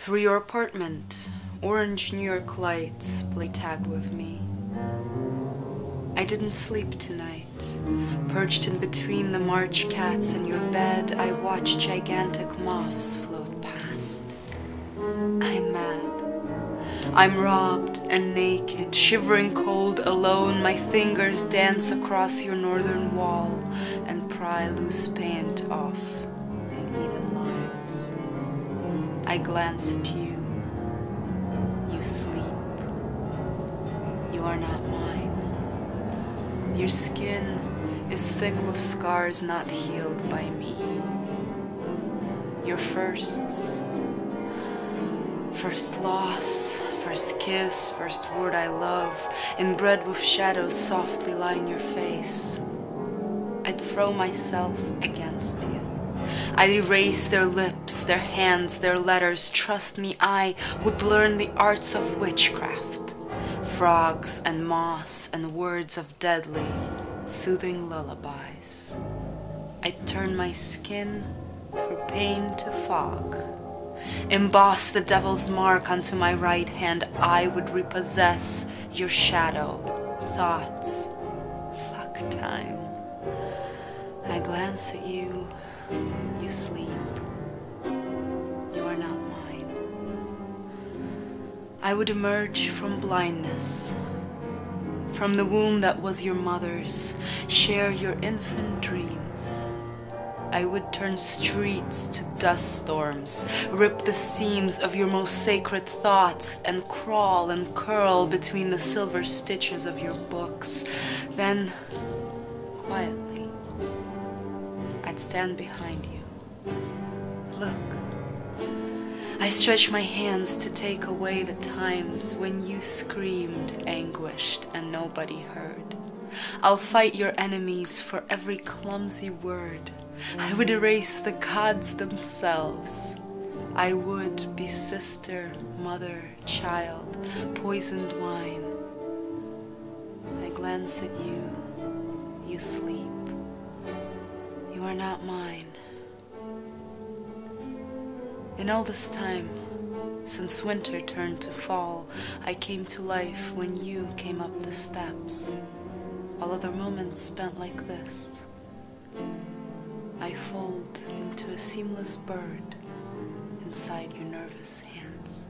Through your apartment, orange New York lights play tag with me. I didn't sleep tonight. Perched in between the March cats and your bed, I watched gigantic moths float past. I'm mad. I'm robbed and naked, shivering cold alone. My fingers dance across your northern wall and pry loose paint off in even lines. I glance at you. You sleep. You are not mine. Your skin is thick with scars not healed by me. Your firsts. First loss, first kiss, first word I love, inbred with shadows softly line your face. I'd throw myself against you. I'd erase their lips, their hands, their letters. Trust me, I would learn the arts of witchcraft. Frogs and moss and words of deadly, soothing lullabies. I'd turn my skin through pain to fog. Emboss the devil's mark onto my right hand. I would repossess your shadow, thoughts. Fuck time. I glance at you. You sleep. You are not mine. I would emerge from blindness, from the womb that was your mother's, share your infant dreams. I would turn streets to dust storms, rip the seams of your most sacred thoughts, and crawl and curl between the silver stitches of your books. Then, quietly, I'd stand behind you. Look. I stretch my hands to take away the times when you screamed, anguished, and nobody heard. I'll fight your enemies for every clumsy word. I would erase the gods themselves. I would be sister, mother, child, poisoned wine. I glance at you. You sleep. You are not mine. In all this time, since winter turned to fall, I came to life when you came up the steps. All other moments spent like this. I fold into a seamless bird inside your nervous hands.